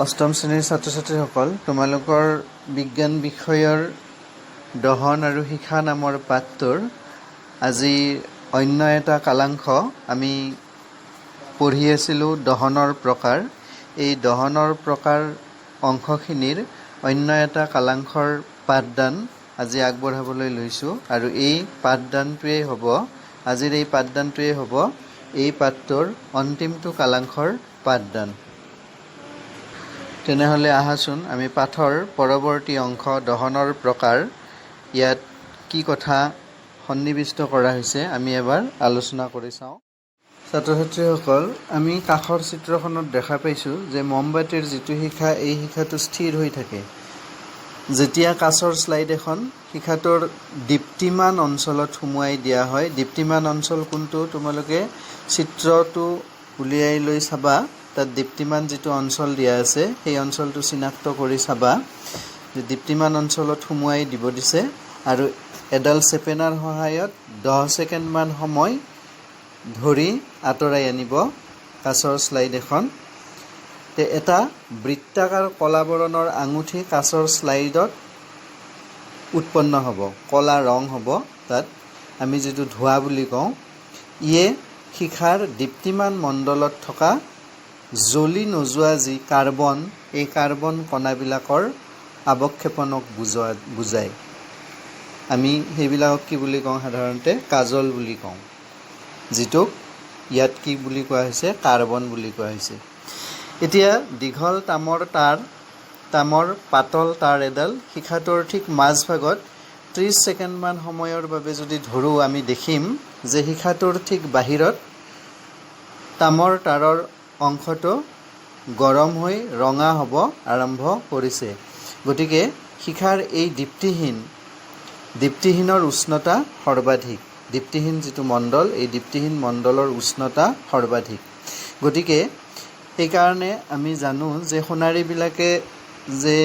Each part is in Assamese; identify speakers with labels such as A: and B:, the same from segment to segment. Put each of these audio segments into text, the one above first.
A: অষ্টম শ্ৰেণীৰ ছাত্ৰ ছাত্ৰীসকল, তোমালোকৰ বিজ্ঞান বিষয়ৰ দহন আৰু শিখা নামৰ পাঠটোৰ আজি অন্য এটা কালাংশ আমি পঢ়ি আছিলোঁ দহনৰ প্ৰকাৰ। এই দহনৰ প্ৰকাৰ অংশখিনিৰ অন্য এটা কালাংশৰ পাঠদান আজি আগবঢ়াবলৈ লৈছোঁ আৰু এই পাঠদানটোৱেই হ'ব আজিৰ এই পাঠদানটোৱেই হ'ব এই পাঠটোৰ অন্তিমটো কালাংশৰ পাঠদান। তেনেহ'লে আহাচোন আমি পাঠৰ পৰৱৰ্তী অংশ দহনৰ প্ৰকাৰ ইয়াত কি কথা সন্নিৱিষ্ট কৰা হৈছে আমি এবাৰ আলোচনা কৰি চাওঁ। ছাত্ৰ ছাত্ৰীসকল, আমি কাষৰ চিত্ৰখনত দেখা পাইছোঁ যে মমবাতিৰ যিটো শিখা এই শিখাটো স্থিৰ হৈ থাকে। যেতিয়া কাঁচৰ শ্লাইড এখন শিখাটোৰ দীপ্তিমান অঞ্চলত সুমুৱাই দিয়া হয়, দীপ্তিমান অঞ্চল কোনটো তোমালোকে চিত্ৰটো উলিয়াই লৈ চাবা, তাত দীপ্তিমান যিটো অঞ্চল দিয়া আছে সেই অঞ্চলটো চিনাক্ত কৰি চাবা যে দীপ্তিমান অঞ্চলত সুমুৱাই দিব দিছে আৰু এডাল চেপেনাৰ সহায়ত 10 ছেকেণ্ডমান সময় ধৰি আঁতৰাই আনিব কাঁচৰ শ্লাইড এখন। এটা বৃত্তাকাৰ কলা বৰণৰ আঙুঠি কাঁচৰ শ্লাইডত উৎপন্ন হ'ব, কলা ৰং হ'ব, তাত আমি যিটো ধোঁৱা বুলি কওঁ। ইয়ে শিখাৰ দীপ্তিমান মণ্ডলত থকা জ্বলি নোযোৱা যি কাৰ্বন, এই কাৰ্বন কণাবিলাকৰ আৱক্ষেপণক বুজায়। আমি সেইবিলাকক কি বুলি কওঁ? সাধাৰণতে কাজল বুলি কওঁ, যিটোক ইয়াত কি বুলি কোৱা হৈছে? কাৰ্বন বুলি কোৱা হৈছে। এতিয়া দীঘল তামৰ পাতল তাঁৰ এডাল শিখাটোৰ ঠিক মাজভাগত 30 ছেকেণ্ডমান সময়ৰ বাবে যদি ধৰোঁ, আমি দেখিম যে শিখাটোৰ ঠিক বাহিৰত তামৰ তাঁৰৰ অংশটো গৰম হৈ ৰঙা হ'ব আৰম্ভ কৰিছে। গতিকে শিখাৰ এই দীপ্তিহীনৰ উষ্ণতা সৰ্বাধিক। দীপ্তিহীন যিটো মণ্ডল, এই দীপ্তিহীন মণ্ডলৰ উষ্ণতা সৰ্বাধিক। গতিকে সেইকাৰণে আমি জানো যে সোণাৰীবিলাকে যে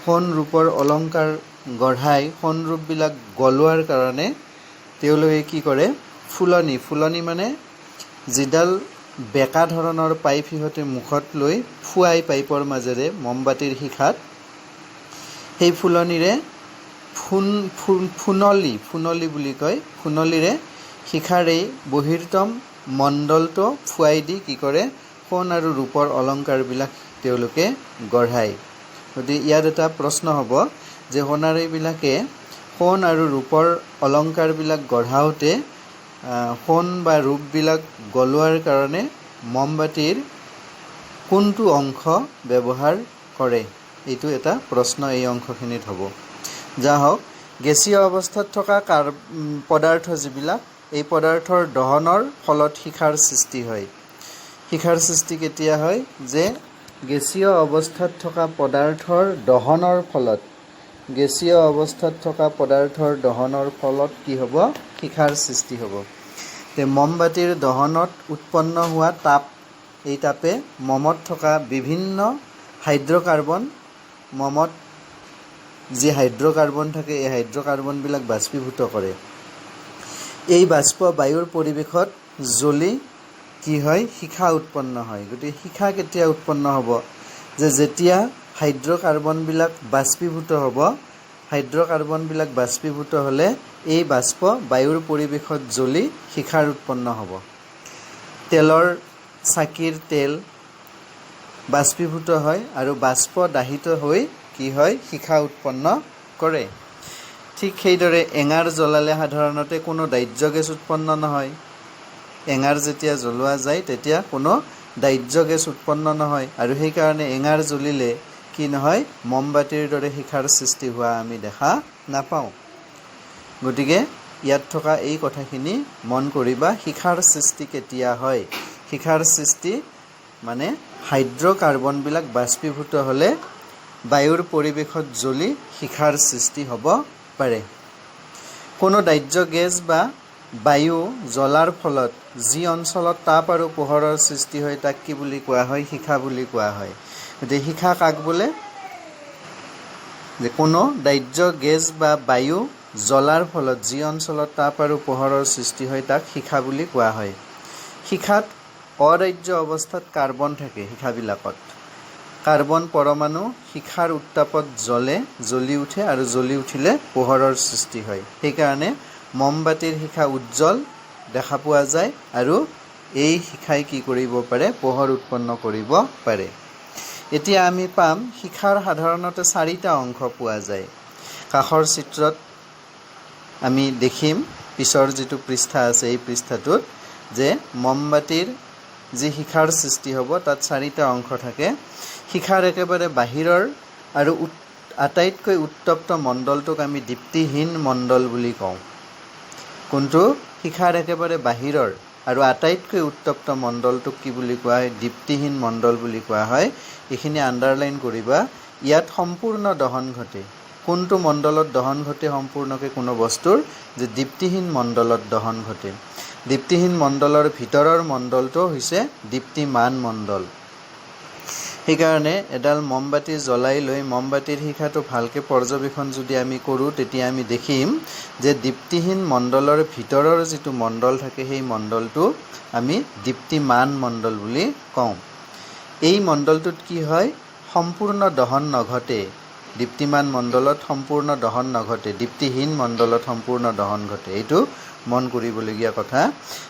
A: সোণ ৰূপৰ অলংকাৰ গঢ়াই, সোণ ৰূপবিলাক গলোৱাৰ কাৰণে তেওঁলোকে কি কৰে? ফুলনি মানে যিডাল বেকা ধৰণৰ পাইপ সিহঁতে মুখত লৈ ফুৱাই পাইপৰ মাজেৰে মমবাতিৰ শিখাত, সেই ফুলনিৰে ফুনলি বুলি কয়, ফুনলিৰে শিখাৰ এই বহিৰ্তম মণ্ডলটো ফুৱাই দি কি কৰে? সোণ আৰু ৰূপৰ অলংকাৰবিলাক তেওঁলোকে গঢ়ায়। গতিকে ইয়াত এটা প্ৰশ্ন হ'ব যে সোণাৰীবিলাকে সোণ আৰু ৰূপৰ অলংকাৰবিলাক গঢ়াওঁতে সোণ বা ৰূপবিলাক গলোৱাৰ কাৰণে মমবাতিৰ কোনটো অংশ ব্যৱহাৰ কৰে? এইটো এটা প্ৰশ্ন এই অংশখিনিত হ'ব। যা হওক, গেছীয় অৱস্থাত থকা পদাৰ্থ যিবিলাক, এই পদাৰ্থৰ দহনৰ ফলত শিখাৰ সৃষ্টি হয়। শিখাৰ সৃষ্টি কেতিয়া হয়? যে গেছীয় অৱস্থাত থকা পদাৰ্থৰ দহনৰ ফলত কি হ'ব? শিখাৰ সৃষ্টি হ'ব। মমবাতিৰ দহনত উৎপন্ন হোৱা তাপ, এই তাপে মমত থকা বিভিন্ন মমত যি হাইড্ৰ'কাৰ্বন থাকে, এই হাইড্ৰ'কাৰ্বনবিলাক বাষ্পীভূত কৰে। এই বাষ্প বায়ুৰ পৰিৱেশত জ্বলি কি হয়? শিখা উৎপন্ন হয়। গতিকে শিখা কেতিয়া উৎপন্ন হ'ব? যে যেতিয়া হাইড্ৰ'কাৰ্বনবিলাক বাষ্পীভূত হ'ব, হাইড্ৰ'কাৰ্বনবিলাক বাষ্পীভূত হ'লে এই বাষ্প বায়ুৰ পৰিৱেশত জ্বলি শিখাৰ উৎপন্ন হ'ব। তেলৰ চাকিৰ তেল বাষ্পীভূত হয় আৰু বাষ্প দাহিত হৈ কি হয়? শিখা উৎপন্ন কৰে। ঠিক সেইদৰে এঙাৰ জ্বলালে সাধাৰণতে কোনো দাহ্য গেছ উৎপন্ন নহয়। এঙাৰ যেতিয়া জ্বলোৱা যায় তেতিয়া কোনো দাহ্য গেছ উৎপন্ন নহয় আৰু সেইকাৰণে এঙাৰ জ্বলিলে কি নহয়? মমবাতিৰ দৰে শিখাৰ সৃষ্টি হোৱা আমি দেখা নাপাওঁ। গতিকে ইয়াত থকা এই কথাখিনি মন কৰিবা। শিখাৰ সৃষ্টি কেতিয়া হয়? শিখাৰ সৃষ্টি মানে হাইড্ৰ'কাৰ্বনবিলাক বাষ্পীভূত হ'লে বায়ুৰ পৰিৱেশত জ্বলি শিখাৰ সৃষ্টি হ'ব পাৰে। কোনো দাহ্য গেছ বা বায়ু জ্বলাৰ ফলত যি অঞ্চলত তাপ আৰু পোহৰৰ সৃষ্টি হয় তাক কি বুলি কোৱা হয়? শিখা বুলি কোৱা হয়। গতিকে শিখা কাক বোলে? যে কোনো দাহ্য গেছ বা বায়ু জ্বলাৰ ফলত যি অঞ্চলত তাপ আৰু পোহৰৰ সৃষ্টি হয় তাক শিখা বুলি কোৱা হয়। শিখাত অদাহ্য অৱস্থাত কাৰ্বন থাকে শিখাবিলাকত। কাৰ্বন পৰমাণু শিখাৰ উত্তাপত জ্বলি উঠে আৰু জ্বলি উঠিলে পোহৰৰ সৃষ্টি হয়। সেইকাৰণে মমবাতিৰ শিখা উজ্জ্বল দেখা পোৱা যায় আৰু এই শিখাই কি কৰিব পাৰে? পোহৰ উৎপন্ন কৰিব পাৰে। এতিয়া আমি পাম শিখাৰ সাধাৰণতে 4টা অংশ পোৱা যায়। কাষৰ চিত্ৰত আমি দেখিম, পিছৰ যিটো পৃষ্ঠা আছে এই পৃষ্ঠাটোত, যে মমবাতিৰ যি শিখাৰ সৃষ্টি হ'ব তাত 4টা অংশ থাকে। শিখাৰ একেবাৰে বাহিৰৰ আৰু আটাইতকৈ উত্তপ্ত মণ্ডলটোক আমি দীপ্তিহীন মণ্ডল বুলি কওঁ। কোনটো? শিখাৰ একেবাৰে বাহিৰৰ আৰু আটাইতকৈ উত্তপ্ত মণ্ডলটোক কি বুলি কোৱা হয়? দীপ্তিহীন মণ্ডল বুলি কোৱা হয়। এইখিনি আণ্ডাৰলাইন কৰিবা। ইয়াত সম্পূৰ্ণ দহন ঘটে। কোনটো মণ্ডলত দহন ঘটে সম্পূৰ্ণকৈ কোনো বস্তুৰ? যে দীপ্তিহীন মণ্ডলত দহন ঘটে। দীপ্তিহীন মণ্ডলৰ ভিতৰৰ মণ্ডলটো হৈছে দীপ্তিমান মণ্ডল। সেইকাৰণে এডাল মমবাতি জ্বলাই লৈ মমবাতিৰ শিখাটো ভালকৈ পৰ্যবেক্ষণ যদি আমি কৰোঁ, তেতিয়া আমি দেখিম যে দীপ্তিহীন মণ্ডলৰ ভিতৰৰ যিটো মণ্ডল থাকে সেই মণ্ডলটো আমি দীপ্তিমান মণ্ডল বুলি কওঁ। এই মণ্ডলটোত কি হয়? সম্পূৰ্ণ দহন নঘটে। দীপ্তিমান মণ্ডলত সম্পূৰ্ণ দহন নঘটে, দীপ্তিহীন মণ্ডলত সম্পূৰ্ণ দহন ঘটে। এইটো মন কৰিবলগীয়া কথা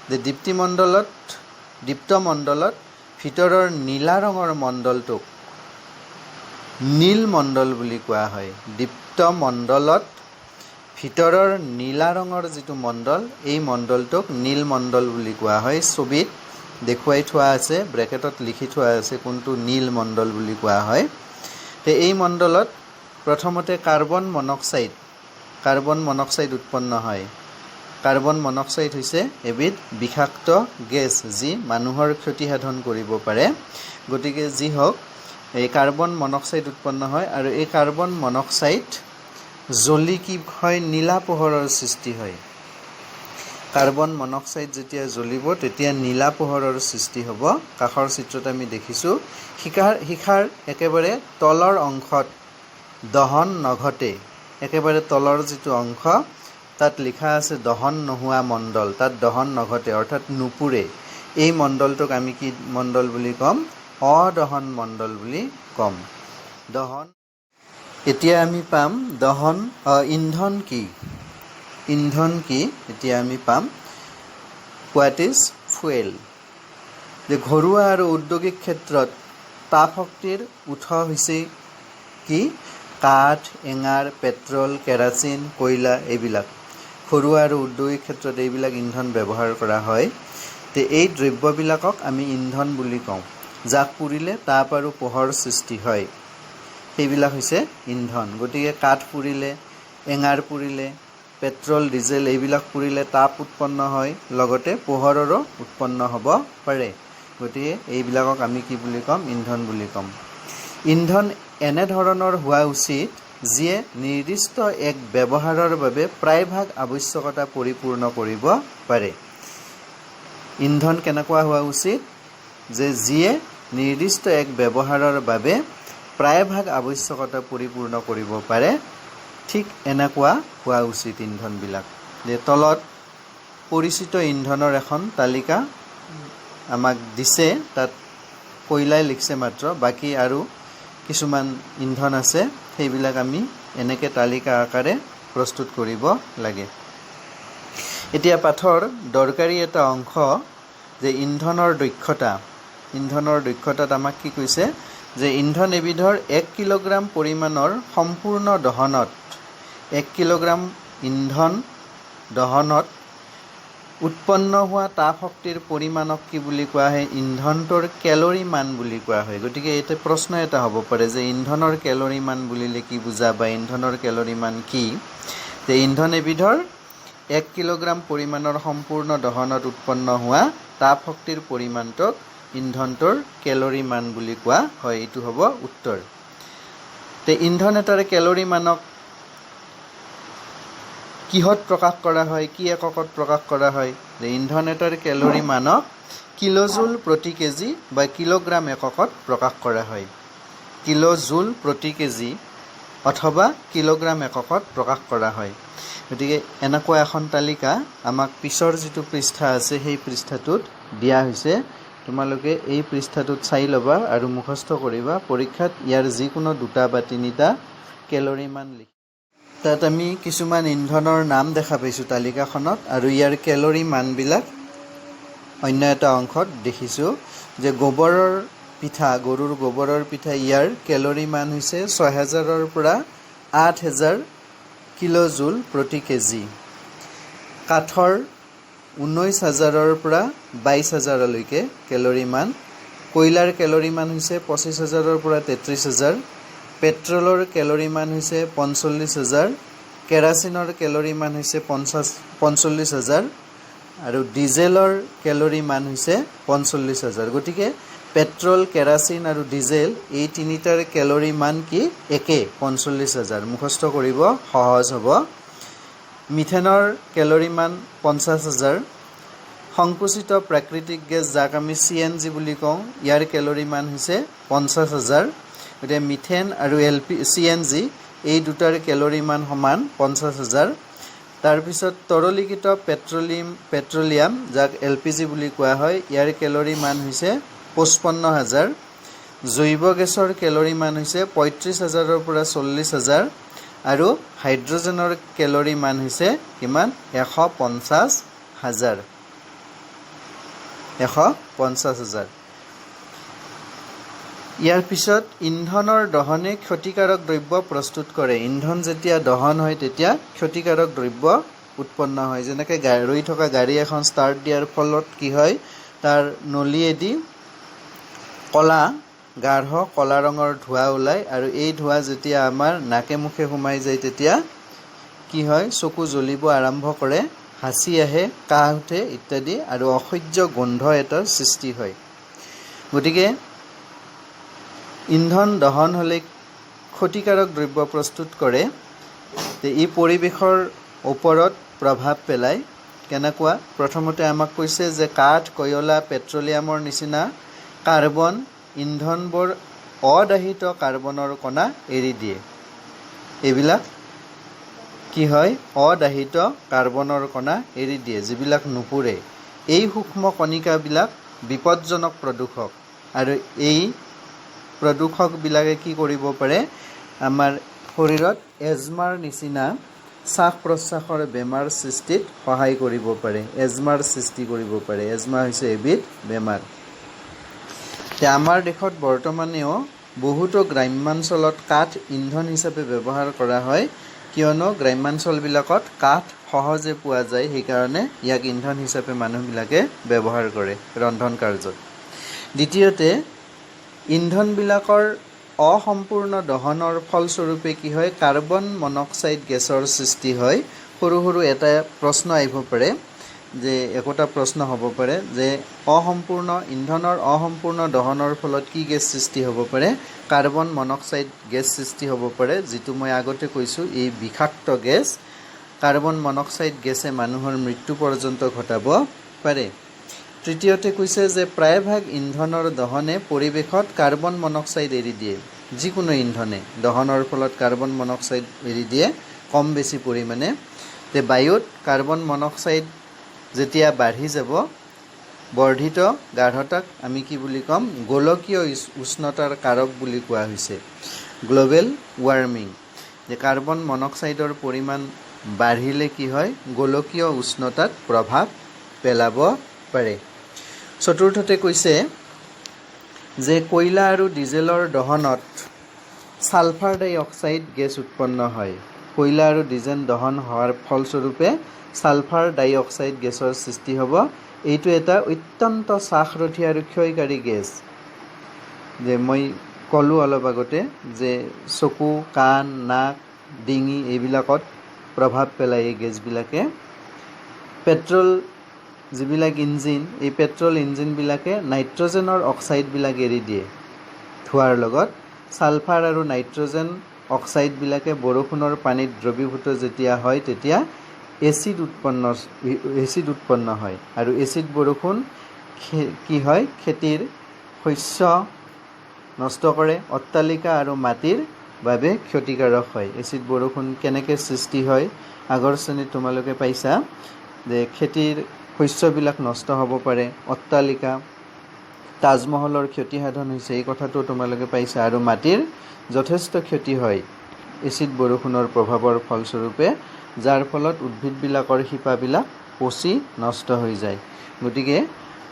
A: যে দীপ্ত মণ্ডলত ভিতৰৰ নীলা ৰঙৰ মণ্ডলটোক নীল মণ্ডল বুলি কোৱা হয়। দীপ্ত মণ্ডলত ভিতৰৰ নীলা ৰঙৰ যিটো মণ্ডল, এই মণ্ডলটোক নীল মণ্ডল বুলি কোৱা হয়। ছবিত দেখুৱাই থোৱা আছে, ব্ৰেকেটত লিখি থোৱা আছে কোনটো নীল মণ্ডল বুলি কোৱা হয়। এই মণ্ডলত প্ৰথমতে কাৰ্বন মনক্সাইড উৎপন্ন হয়। কাৰ্বন মনক্সাইড হৈছে এবিধ বিষাক্ত গেছ যি মানুহৰ ক্ষতি সাধন কৰিব পাৰে। গতিকে যি হওক, এই কাৰ্বন মনক্সাইড উৎপন্ন হয় আৰু এই কাৰ্বন মনক্সাইড জ্বলি কি হয়? নীলা পোহৰৰ সৃষ্টি হয়। কাৰ্বন মনক্সাইড যেতিয়া জ্বলিব তেতিয়া নীলা পোহৰৰ সৃষ্টি হ'ব। কাষৰ চিত্ৰত আমি দেখিছোঁ শিখাৰ একেবাৰে তলৰ অংশত দহন নঘটে। একেবাৰে তলৰ যিটো অংশ তাত লিখা আছে দহন নোহোৱা মণ্ডল, তাত দহন নঘটে অৰ্থাৎ নুপুৰে। এই মণ্ডলটোক আমি কি মণ্ডল বুলি ক'ম? অদহন মণ্ডল বুলি ক'ম। দহন। এতিয়া আমি পাম ইন্ধন কি? ইন্ধন কি এতিয়া আমি পাম। What is fuel? যে ঘৰুৱা আৰু ঔদ্যোগিক ক্ষেত্ৰত তাপ শক্তিৰ উৎস হৈছে কি? কাঠ, এঙাৰ, পেট্ৰল, কেৰাচিন, কয়লা এইবিলাক। ঘৰুৱা আৰু ঔদ্যোগিক ক্ষেত্ৰত এইবিলাক ইন্ধন ব্যৱহাৰ কৰা হয়। এই দ্ৰব্যবিলাকক আমি ইন্ধন বুলি কওঁ। যাক পুৰিলে তাপ আৰু পোহৰ সৃষ্টি হয়, সেইবিলাক হৈছে ইন্ধন। গতিকে কাঠ পুৰিলে, এঙাৰ পুৰিলে, পেট্ৰল, ডিজেল এইবিলাক পুৰিলে তাপ উৎপন্ন হয়, লগতে পোহৰৰো উৎপন্ন হ'ব পাৰে। গতিকে এইবিলাকক আমি কি বুলি ক'ম? ইন্ধন বুলি ক'ম। ইন্ধন এনেধৰণৰ হোৱা উচিত যিয়ে নিৰ্দিষ্ট এক ব্যৱহাৰৰ বাবে প্ৰায়ভাগ আৱশ্যকতা পৰিপূৰ্ণ কৰিব পাৰে। ইন্ধন কেনেকুৱা হোৱা উচিত? যে যিয়ে নিৰ্দিষ্ট এক ব্যৱহাৰৰ বাবে প্ৰায়ভাগ আৱশ্যকতা পৰিপূৰ্ণ কৰিব পাৰে, ঠিক এনেকুৱা হোৱা উচিত ইন্ধনবিলাক। যে তলত পৰিচিত ইন্ধনৰ এখন তালিকা আমাক দিছে, তাত কয়লাই লিখছে মাত্ৰ, বাকী আৰু কিছুমান ইন্ধন আছে, সেইবিলাক আমি এনেকৈ তালিকা আকাৰে প্ৰস্তুত কৰিব লাগে। এতিয়া পাঠৰ দৰকাৰী এটা অংশ যে ইন্ধনৰ দক্ষতা। ইন্ধনৰ দক্ষতাত আমাক কি কৈছে? যে ইন্ধন এবিধৰ 1 কিলোগ্ৰাম পৰিমাণৰ সম্পূৰ্ণ দহনত 1 কিলোগ্ৰাম ইন্ধন দহনত উৎপন্ন হোৱা তাপ শক্তিৰ পৰিমাণক কি বুলি কোৱা হয়? ইন্ধনটোৰ কেলৰি মান বুলি কোৱা হয়। গতিকে এতিয়া প্ৰশ্ন এটা হ'ব পাৰে যে ইন্ধনৰ কেলৰি মান বুলিলে কি বুজা, বা ইন্ধনৰ কেলৰি মান কি? যে ইন্ধন এবিধৰ 1 কিলোগ্ৰাম পৰিমাণৰ সম্পূৰ্ণ দহনত উৎপন্ন হোৱা তাপ শক্তিৰ পৰিমাণটোক ইন্ধনটোৰ কেলৰি মান বুলি কোৱা হয়। এইটো হ'ব উত্তৰ। ইন্ধন এটাৰ কেলৰি মানক কিহত প্ৰকাশ কৰা হয়, কি এককত প্ৰকাশ কৰা হয়? যে ইন্ধন এটাৰ কেলৰি মানক কিলোজুল প্ৰতি কেজি বা কিলোগ্ৰাম এককত প্ৰকাশ কৰা হয়। কিলোজুল প্ৰতি কেজি অথবা কিলোগ্ৰাম এককত প্ৰকাশ কৰা হয়। গতিকে এনেকুৱা এখন তালিকা আমাক পিছৰ যিটো পৃষ্ঠা আছে সেই পৃষ্ঠাটোত দিয়া হৈছে। তোমালোকে এই পৃষ্ঠাটোত চাই ল'বা আৰু মুখস্থ কৰিবা পৰীক্ষাত ইয়াৰ যিকোনো 2টা বা 3টা কেলৰি মান লিখি তাত আমি কিছুমান ইন্ধনৰ নাম দেখা পাইছোঁ তালিকাখনত আৰু ইয়াৰ কেলৰি মানবিলাক অন্য এটা অংশত দেখিছোঁ যে গোবৰৰ পিঠা গৰুৰ গোবৰৰ পিঠা ইয়াৰ কেলৰি মান হৈছে 6000ৰ পৰা 8000 কিলোজুল প্ৰতি কেজি কাঠৰ 19000ৰ পৰা 22000লৈকে কেলৰি মান কয়লাৰ কেলৰি মান হৈছে 25000ৰ পৰা 33000 পেট্ৰলৰ কেলৰি মান হৈছে 45000 কেৰাচিনৰ কেলৰি মান হৈছে 45000 আৰু ডিজেলৰ কেলৰি মান হৈছে 45000 গতিকে পেট্ৰল কেৰাচিন আৰু ডিজেল এই তিনিটাৰ কেলৰি মান কি একে 45000 মুখস্থ কৰিব সহজ হ'ব মিথেনৰ কেলৰি মান 50000 সংকুচিত প্ৰাকৃতিক গেছ যাক আমি CNG বুলি কওঁ ইয়াৰ কেলৰি মান হৈছে 50000 গতিকে মিথেন আৰু CNG এই দুটাৰ কেলৰি মান সমান 50000 তাৰপিছত তৰলীকৃত পেট্ৰলিয়াম যাক LPG বুলি কোৱা হয় ইয়াৰ কেলৰি মান হৈছে 55000 জৈৱ গেছৰ কেলৰি মান হৈছে 35000ৰ পৰা 40000 আৰু হাইড্ৰজেনৰ কেলৰি মান হৈছে কিমান 150000 ইয়াৰ পিছত ইন্ধনৰ দহনে ক্ষতিকাৰক দ্ৰব্য প্ৰস্তুত কৰে ইন্ধন যেতিয়া দহন হয় তেতিয়া ক্ষতিকাৰক দ্ৰব্য উৎপন্ন হয় যেনেকৈ ৰৈ থকা গাড়ী এখন ষ্টাৰ্ট দিয়াৰ ফলত কি হয় তাৰ নলীয়েদি গাঢ় কলা ৰঙৰ ধোঁৱা ওলায় আৰু এই ধোঁৱা যেতিয়া আমাৰ নাকে মুখে সোমাই যায় তেতিয়া কি হয় চকু জ্বলিব আৰম্ভ কৰে হাঁচি আহে কাহ উঠে ইত্যাদি আৰু অসহ্য গোন্ধ এটাৰ সৃষ্টি হয় গতিকে ইন্ধন দহন হ'লে ক্ষতিকাৰক দ্ৰব্য প্ৰস্তুত কৰে ই পৰিৱেশৰ ওপৰত প্ৰভাৱ পেলায় কেনেকুৱা প্ৰথমতে আমাক কৈছে যে কাঠ কয়লা পেট্ৰলিয়ামৰ নিচিনা কাৰ্বন ইন্ধনবোৰ অদাহিত কাৰ্বনৰ কণা এৰি দিয়ে এইবিলাক কি হয় অদাহিত কাৰ্বনৰ কণা এৰি দিয়ে যিবিলাক নুপুৰে এই সূক্ষ্ম কণিকাবিলাক বিপদজনক প্ৰদূষক আৰু এই প্ৰদূষকবিলাকে কি কৰিব পাৰে আমাৰ শৰীৰত এজমাৰ নিচিনা শ্বাস প্ৰশ্বাসৰ বেমাৰ সৃষ্টিত সহায় কৰিব পাৰে এজমাৰ সৃষ্টি কৰিব পাৰে এজমা হৈছে এবিধ বেমাৰ আমাৰ দেশত বৰ্তমানেও বহুতো গ্ৰাম্যাঞ্চলত কাঠ ইন্ধন হিচাপে ব্যৱহাৰ কৰা হয় কিয়নো গ্ৰাম্যাঞ্চলবিলাকত কাঠ সহজে পোৱা যায় সেইকাৰণে ইয়াক ইন্ধন হিচাপে মানুহবিলাকে ব্যৱহাৰ কৰে ৰন্ধন কাৰ্যত দ্বিতীয়তে ইন্ধনবিলাকৰ অসম্পূৰ্ণ দহনৰ ফলস্বৰূপে কি হয় কাৰ্বন মনক্সাইড গেছৰ সৃষ্টি হয় সৰু সৰু এটা প্ৰশ্ন আহিব পাৰে যে একোটা প্ৰশ্ন হ'ব পাৰে যে ইন্ধনৰ অসম্পূৰ্ণ দহনৰ ফলত কি গেছ সৃষ্টি হ'ব পাৰে কাৰ্বন মনক্সাইড গেছ সৃষ্টি হ'ব পাৰে যিটো মই আগতে কৈছোঁ এই বিষাক্ত গেছ কাৰ্বন মনক্সাইড গেছে মানুহৰ মৃত্যু পৰ্যন্ত ঘটাব পাৰে তৃতীয়তে কৈছে যে প্ৰায়ভাগ ইন্ধনৰ দহনে পৰিৱেশত কাৰ্বন মনক্সাইড এৰি দিয়ে যিকোনো ইন্ধনে দহনৰ ফলত কাৰ্বন মনক্সাইড এৰি দিয়ে কম বেছি পৰিমাণে বায়ুত কাৰ্বন মনক্সাইড যেতিয়া বাঢ়ি যাব বৰ্ধিত গাঢ়তাক আমি কি বুলি ক'ম গোলকীয় উষ্ণতাৰ কাৰক বুলি কোৱা হৈছে গ্লোবেল ৱাৰ্মিং যে কাৰ্বন মনক্সাইডৰ পৰিমাণ বাঢ়িলে কি হয় গোলকীয় উষ্ণতাত প্ৰভাৱ পেলাব পাৰে চতুৰ্থতে কৈছে যে কয়লা আৰু ডিজেলৰ দহনত ছালফাৰ ডাই অক্সাইড গেছ উৎপন্ন হয় কয়লা আৰু ডিজেল দহন হোৱাৰ ফলস্বৰূপে ছালফাৰ ডাই অক্সাইড গেছৰ সৃষ্টি হ'ব এইটো এটা অত্যন্ত শ্বাসৰোধী আৰু ক্ষয়কাৰী গেছ যে মই ক'লোঁ অলপ আগতে যে চকু কাণ নাক ডিঙি এইবিলাকত প্ৰভাৱ পেলায় এই গেছবিলাকে পেট্ৰল যিবিলাক ইঞ্জিন এই পেট্ৰল ইঞ্জিনবিলাকে নাইট্ৰজেনৰ অক্সাইডবিলাক এৰি দিয়ে ধোঁৱাৰ লগত ছালফাৰ আৰু নাইট্ৰজেন অক্সাইডবিলাকে বৰষুণৰ পানীত দ্ৰৱীভূত যেতিয়া হয় তেতিয়া এচিড উৎপন্ন হয় আৰু এচিড বৰষুণ কি হয় খেতিৰ শস্য নষ্ট কৰে অট্টালিকা আৰু মাটিৰ বাবে ক্ষতিকাৰক হয় এচিড বৰষুণ কেনেকৈ সৃষ্টি হয় আগৰ শ্ৰেণীত তোমালোকে পাইছা যে খেতিৰ শস্যবিলাক নষ্ট হ'ব পাৰে অট্টালিকা তাজমহলৰ ক্ষতিসাধন হৈছে এই কথাটো তোমালোকে পাইছা। আৰু মাটিৰ যথেষ্ট ক্ষতি হয় এচিড বৰষুণৰ প্ৰভাৱৰ ফলস্বৰূপে, যাৰ ফলত উদ্ভিদবিলাকৰ শিপাবিলাক পচি নষ্ট হৈ যায়। গতিকে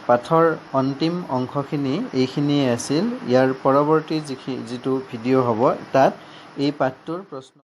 A: পাঠৰ অন্তিম অংশখিনি এইখিনিয়ে আছিল। ইয়াৰ পৰৱৰ্তী যিটো ভিডিঅ' হ'ব তাত এই পাঠটোৰ প্ৰশ্ন